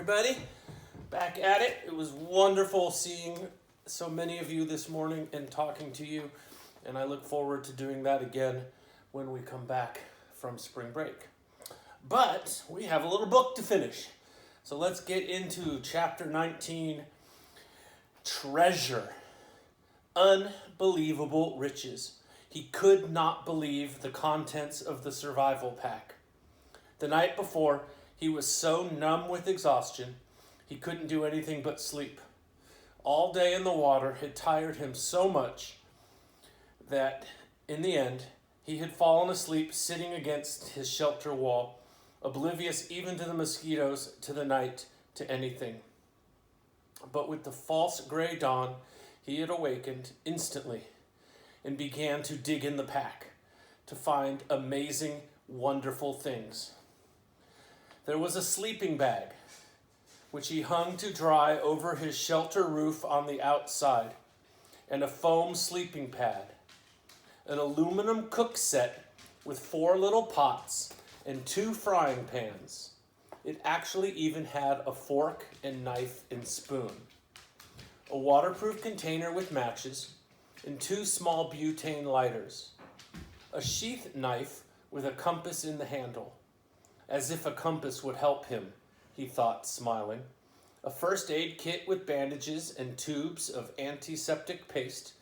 everybody. Back at it. It was wonderful seeing so many of you this morning and talking to you. And I look forward to doing that again when we come back from spring break. But we have a little book to finish. So let's get into chapter 19, Treasure. Unbelievable riches. He could not believe the contents of the survival pack. The night before, he was so numb with exhaustion, he couldn't do anything but sleep. All day in the water had tired him so much that, in the end, he had fallen asleep sitting against his shelter wall, oblivious even to the mosquitoes, to the night, to anything. But with the false gray dawn, he had awakened instantly and began to dig in the pack to find amazing, wonderful things. There was a sleeping bag, which he hung to dry over his shelter roof on the outside, and a foam sleeping pad, an aluminum cook set with 4 little pots and 2 frying pans. It actually even had a fork and knife and spoon, a waterproof container with matches, and 2 small butane lighters, a sheath knife with a compass in the handle. As if a compass would help him, he thought, smiling. A first aid kit with bandages and tubes of antiseptic paste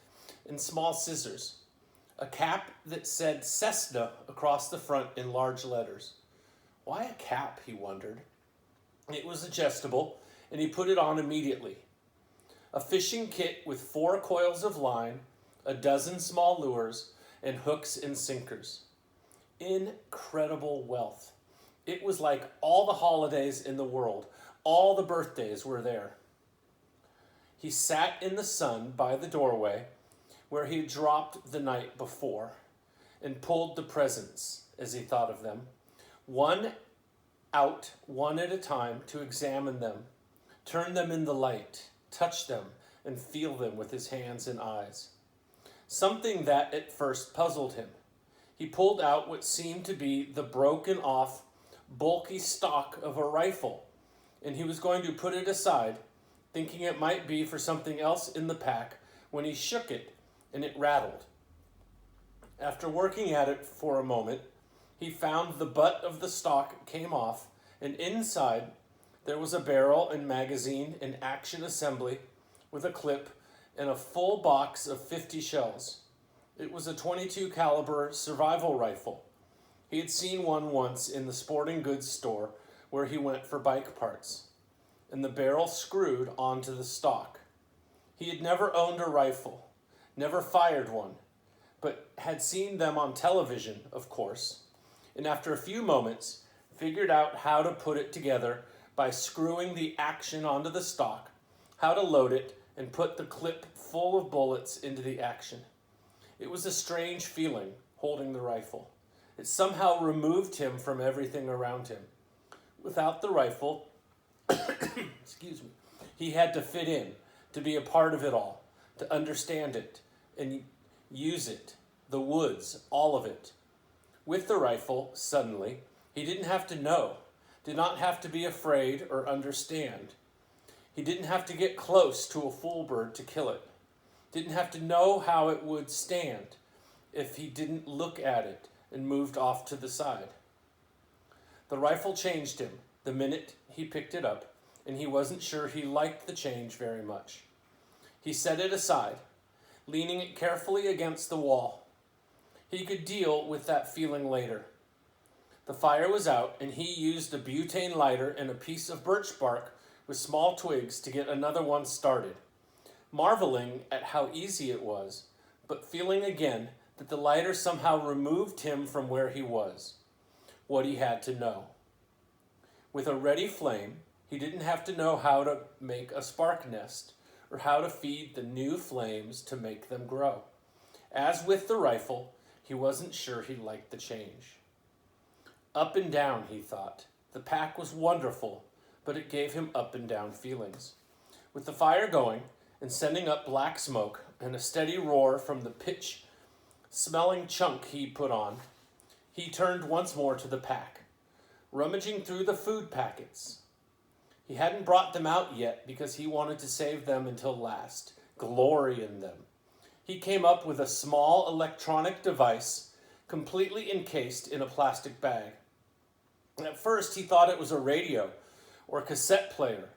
and small scissors. A cap that said Cessna across the front in large letters. Why a cap, he wondered. It was adjustable, and he put it on immediately. A fishing kit with 4 coils of line, a dozen small lures, and hooks and sinkers. Incredible wealth. It was like all the holidays in the world. All the birthdays were there. He sat in the sun by the doorway where he dropped the night before and pulled the presents as he thought of them, one out, one at a time, to examine them, turn them in the light, touch them, and feel them with his hands and eyes. Something that at first puzzled him. He pulled out what seemed to be the broken off, bulky stock of a rifle, and he was going to put it aside, thinking it might be for something else in the pack, when he shook it and it rattled. After working at it for a moment, he found the butt of the stock came off, and inside there was a barrel and magazine and action assembly with a clip and a full box of 50 shells. It was a .22 caliber survival rifle. He had seen one once in the sporting goods store where he went for bike parts, and the barrel screwed onto the stock. He had never owned a rifle, never fired one, but had seen them on television, of course, and after a few moments, figured out how to put it together by screwing the action onto the stock, how to load it, and put the clip full of bullets into the action. It was a strange feeling, holding the rifle. It somehow removed him from everything around him. Without the rifle, he had to fit in, to be a part of it all, to understand it and use it, the woods, all of it. With the rifle, suddenly, he didn't have to know, did not have to be afraid or understand. He didn't have to get close to a fool bird to kill it, didn't have to know how it would stand if he didn't look at it and moved off to the side. The rifle changed him the minute he picked it up, and he wasn't sure he liked the change very much. He set it aside, leaning it carefully against the wall. He could deal with that feeling later. The fire was out, and he used a butane lighter and a piece of birch bark with small twigs to get another one started, marveling at how easy it was, but feeling again that the lighter somehow removed him from where he was, what he had to know. With a ready flame, he didn't have to know how to make a spark nest or how to feed the new flames to make them grow. As with the rifle, he wasn't sure he liked the change. Up and down, he thought. The pack was wonderful, but it gave him up and down feelings. With the fire going and sending up black smoke and a steady roar from the pitch-smelling chunk he put on, he turned once more to the pack, rummaging through the food packets. He hadn't brought them out yet because he wanted to save them until last, glory in them. He came up with a small electronic device completely encased in a plastic bag. At first, he thought it was a radio or cassette player,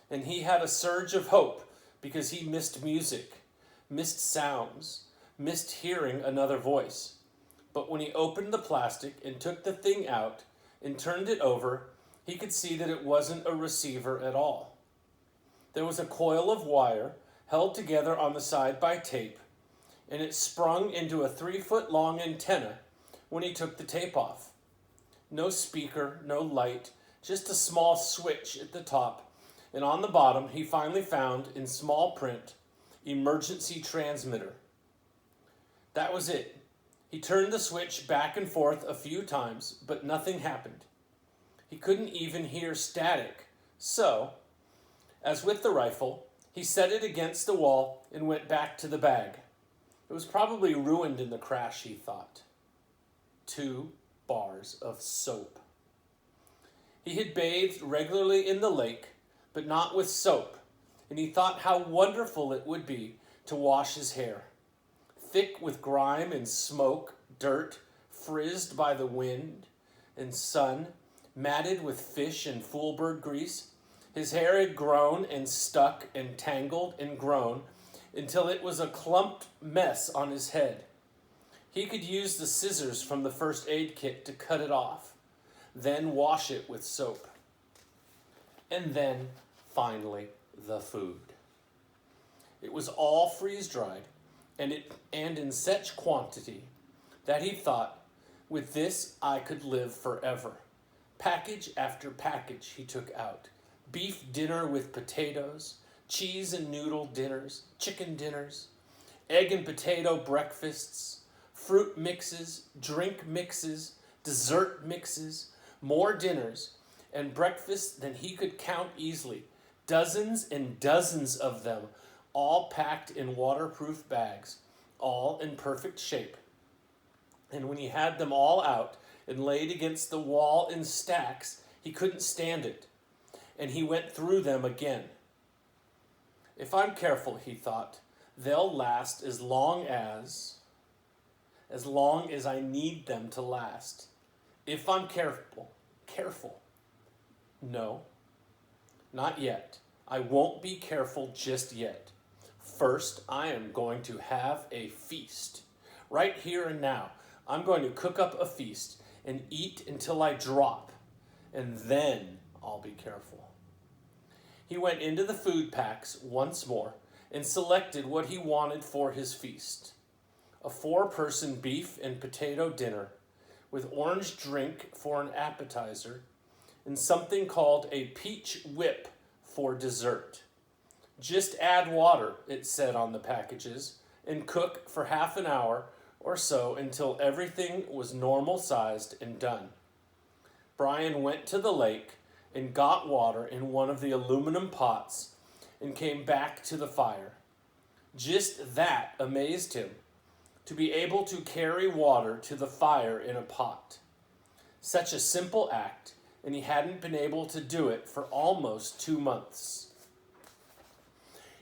and he had a surge of hope because he missed music, missed sounds, missed hearing another voice. But when he opened the plastic and took the thing out and turned it over, he could see that it wasn't a receiver at all. There was a coil of wire held together on the side by tape, and it sprung into a 3-foot-long antenna when he took the tape off. No speaker, no light, just a small switch at the top, and on the bottom he finally found, in small print, emergency transmitter. That was it. He turned the switch back and forth a few times, but nothing happened. He couldn't even hear static, so, as with the rifle, he set it against the wall and went back to the bag. It was probably ruined in the crash, he thought. 2 bars of soap. He had bathed regularly in the lake, but not with soap, and he thought how wonderful it would be to wash his hair. Thick with grime and smoke, dirt, frizzed by the wind and sun, matted with fish and foolbird grease, his hair had grown and stuck and tangled and grown until it was a clumped mess on his head. He could use the scissors from the first aid kit to cut it off, then wash it with soap. And then, finally, the food. It was all freeze-dried, and in such quantity that he thought, with this I could live forever. Package after package he took out. Beef dinner with potatoes, cheese and noodle dinners, chicken dinners, egg and potato breakfasts, fruit mixes, drink mixes, dessert mixes, more dinners, and breakfasts than he could count easily. Dozens and dozens of them, all packed in waterproof bags, all in perfect shape. And when he had them all out and laid against the wall in stacks, he couldn't stand it, and he went through them again. If I'm careful, he thought, they'll last as long as I need them to last. If I'm careful. No, not yet. I won't be careful just yet. First, I am going to have a feast. Right here and now, I'm going to cook up a feast and eat until I drop, and then I'll be careful. He went into the food packs once more and selected what he wanted for his feast. A 4-person beef and potato dinner with orange drink for an appetizer and something called a peach whip for dessert. Just add water, it said on the packages, and cook for half an hour or so until everything was normal sized and done. Brian went to the lake and got water in one of the aluminum pots and came back to the fire. Just that amazed him, to be able to carry water to the fire in a pot. Such a simple act, and he hadn't been able to do it for almost 2 months.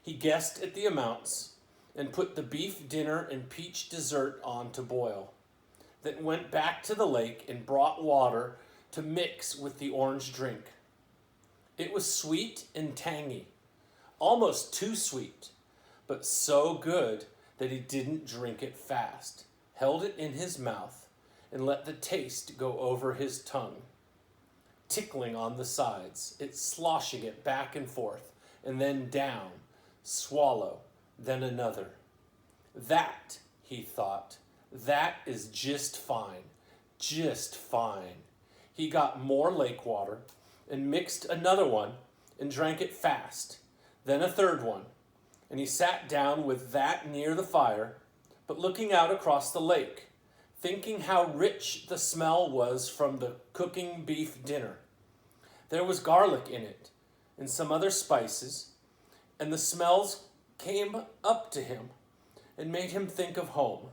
He guessed at the amounts and put the beef dinner and peach dessert on to boil, then went back to the lake and brought water to mix with the orange drink. It was sweet and tangy, almost too sweet, but so good that he didn't drink it fast, held it in his mouth, and let the taste go over his tongue, tickling on the sides, it sloshing it back and forth, and then down, swallow, then another. That, he thought, that is just fine, just fine. He got more lake water and mixed another one and drank it fast, then a third one, and he sat down with that near the fire, but looking out across the lake, thinking how rich the smell was from the cooking beef dinner. There was garlic in it and some other spices, and the smells came up to him and made him think of home,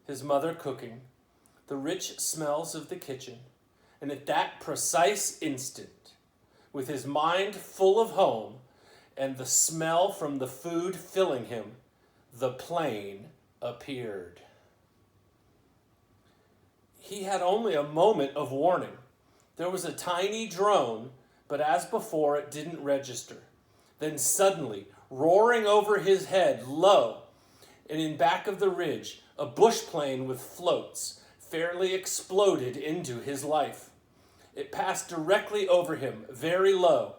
his mother cooking, the rich smells of the kitchen, and at that precise instant, with his mind full of home and the smell from the food filling him, the plane appeared. He had only a moment of warning. There was a tiny drone, but as before, it didn't register. Then suddenly, roaring over his head, low, and in back of the ridge, a bush plane with floats fairly exploded into his life. It passed directly over him, very low,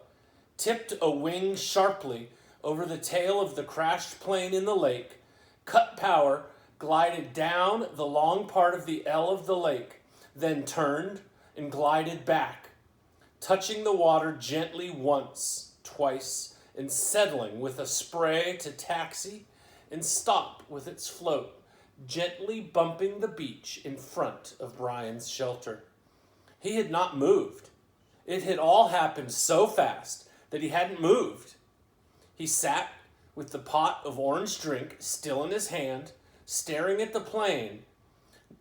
tipped a wing sharply over the tail of the crashed plane in the lake, cut power, glided down the long part of the L of the lake, then turned and glided back, touching the water gently once, twice, and settling with a spray to taxi and stop with its float, gently bumping the beach in front of Brian's shelter. He had not moved. It had all happened so fast that he hadn't moved. He sat with the pot of orange drink still in his hand, staring at the plane,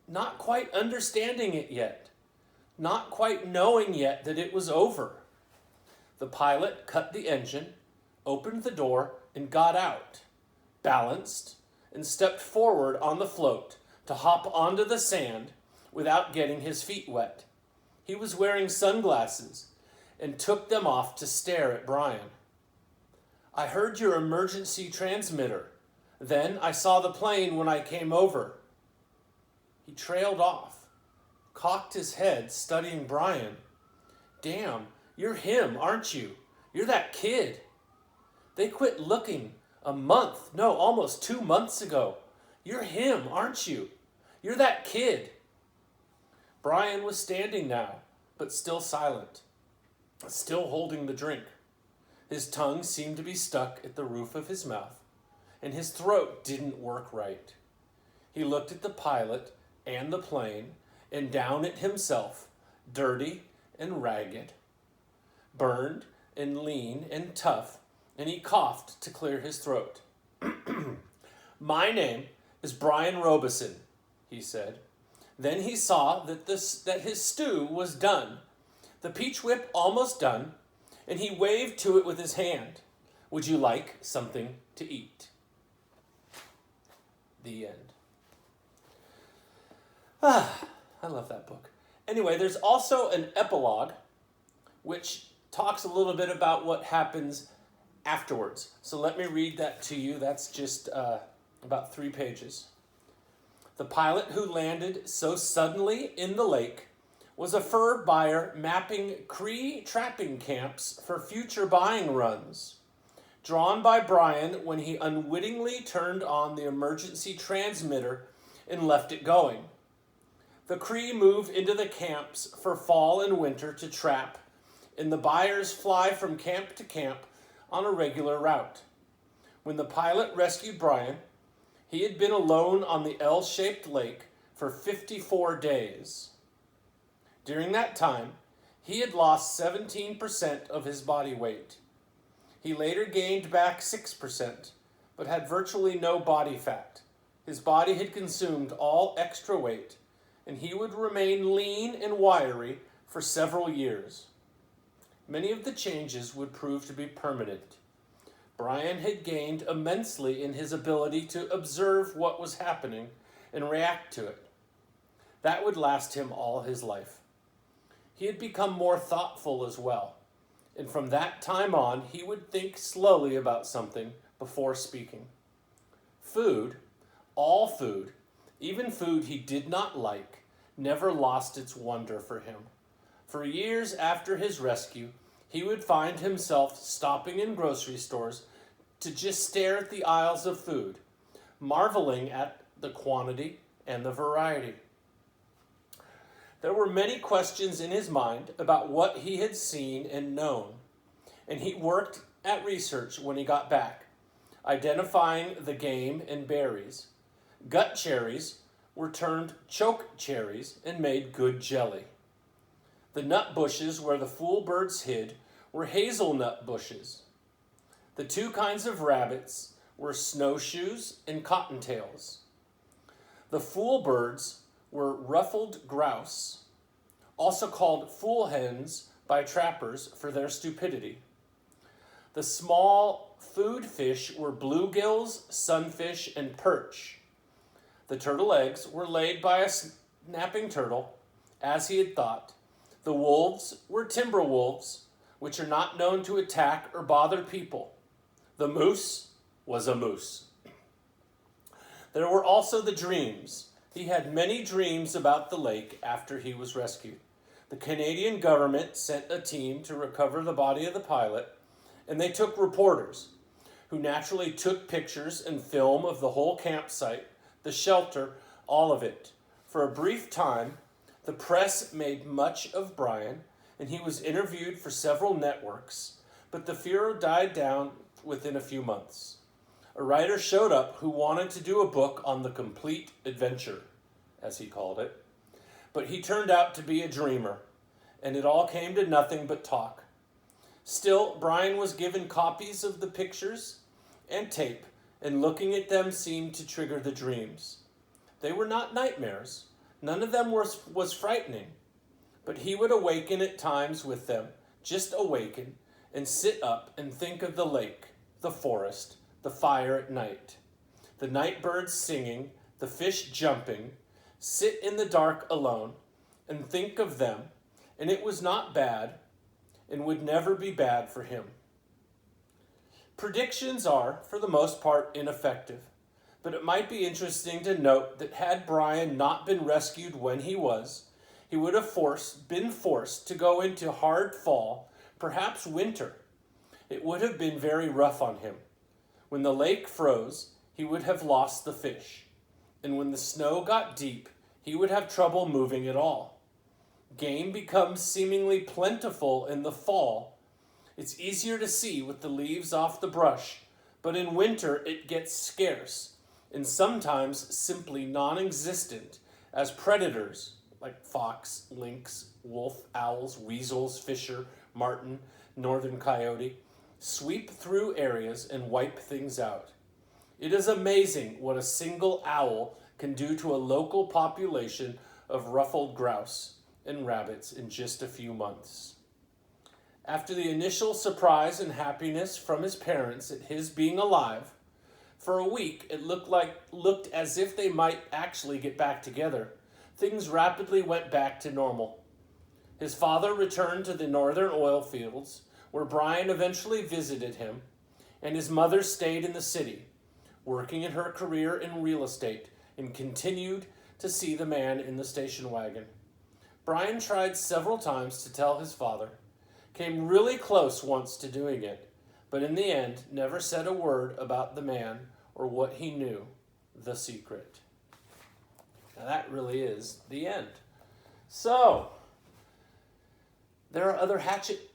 not quite understanding it yet, not quite knowing yet that it was over. The pilot cut the engine, opened the door, and got out, balanced, and stepped forward on the float to hop onto the sand without getting his feet wet. He was wearing sunglasses and took them off to stare at Brian. "I heard your emergency transmitter. Then I saw the plane when I came over." He trailed off, cocked his head, studying Brian. "Damn, you're him, aren't you? You're that kid. They quit looking almost 2 months ago. You're him, aren't you? You're that kid." Brian was standing now, but still silent, still holding the drink. His tongue seemed to be stuck at the roof of his mouth, and his throat didn't work right. He looked at the pilot and the plane, and down at himself, dirty and ragged, burned and lean and tough, and he coughed to clear his throat. "My name is Brian Robeson," he said. Then he saw that his stew was done, the peach whip almost done, and he waved to it with his hand. "Would you like something to eat?" The end. I love that book. Anyway, there's also an epilogue, which talks a little bit about what happens afterwards. So let me read that to you. That's just about 3 pages. "The pilot who landed so suddenly in the lake was a fur buyer mapping Cree trapping camps for future buying runs, drawn by Brian when he unwittingly turned on the emergency transmitter and left it going. The Cree move into the camps for fall and winter to trap, and the buyers fly from camp to camp on a regular route. When the pilot rescued Brian, he had been alone on the L-shaped lake for 54 days. During that time, he had lost 17% of his body weight. He later gained back 6%, but had virtually no body fat. His body had consumed all extra weight, and he would remain lean and wiry for several years. Many of the changes would prove to be permanent. Brian had gained immensely in his ability to observe what was happening and react to it. That would last him all his life. He had become more thoughtful as well, and from that time on, he would think slowly about something before speaking. Food, all food, even food he did not like, never lost its wonder for him. For years after his rescue, he would find himself stopping in grocery stores to just stare at the aisles of food, marveling at the quantity and the variety. There were many questions in his mind about what he had seen and known, and he worked at research when he got back, identifying the game and berries. Gut cherries were turned choke cherries and made good jelly. The nut bushes where the fool birds hid were hazelnut bushes. The 2 kinds of rabbits were snowshoes and cottontails. The fool birds were ruffled grouse, also called fool hens, by trappers for their stupidity. The small food fish were bluegills, sunfish, and perch. The turtle eggs were laid by a snapping turtle, as he had thought. The wolves were timber wolves, which are not known to attack or bother people. The moose was a moose. There were also the dreams. He had many dreams about the lake after he was rescued. The Canadian government sent a team to recover the body of the pilot, and they took reporters, who naturally took pictures and film of the whole campsite, the shelter, all of it. For a brief time, the press made much of Brian, and he was interviewed for several networks, but the furor died down within a few months. A writer showed up who wanted to do a book on the complete adventure, as he called it, but he turned out to be a dreamer, and it all came to nothing but talk. Still, Brian was given copies of the pictures and tape, and looking at them seemed to trigger the dreams. They were not nightmares. None of them was frightening, but he would awaken at times with them, just awaken, and sit up and think of the lake, the forest, the fire at night, the night birds singing, the fish jumping, sit in the dark alone, and think of them, and it was not bad, and would never be bad for him. Predictions are, for the most part, ineffective, but it might be interesting to note that had Brian not been rescued when he would have been forced to go into hard fall, perhaps winter. It would have been very rough on him. When the lake froze, he would have lost the fish, and when the snow got deep, he would have trouble moving at all. Game becomes seemingly plentiful in the fall. It's easier to see with the leaves off the brush, but in winter it gets scarce, and sometimes simply non-existent, as predators like fox, lynx, wolf, owls, weasels, fisher, marten, northern coyote sweep through areas and wipe things out. It is amazing what a single owl can do to a local population of ruffled grouse and rabbits in just a few months. After the initial surprise and happiness from his parents at his being alive, for a week it looked as if they might actually get back together. Things rapidly went back to normal. His father returned to the northern oil fields, where Brian eventually visited him, and his mother stayed in the city, working in her career in real estate, and continued to see the man in the station wagon. Brian tried several times to tell his father, came really close once to doing it, but in the end never said a word about the man or what he knew, the secret. Now that really is the end. So, there are other Hatchet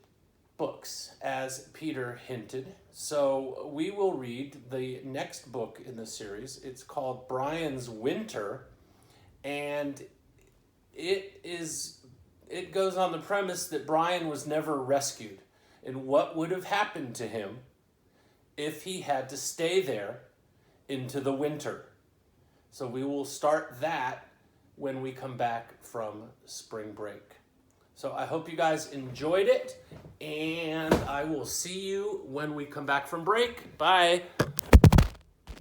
books, as Peter hinted. So we will read the next book in the series. It's called Brian's Winter, and it goes on the premise that Brian was never rescued, and what would have happened to him if he had to stay there into the winter. So we will start that when we come back from spring break. So I hope you guys enjoyed it, and I will see you when we come back from break. Bye.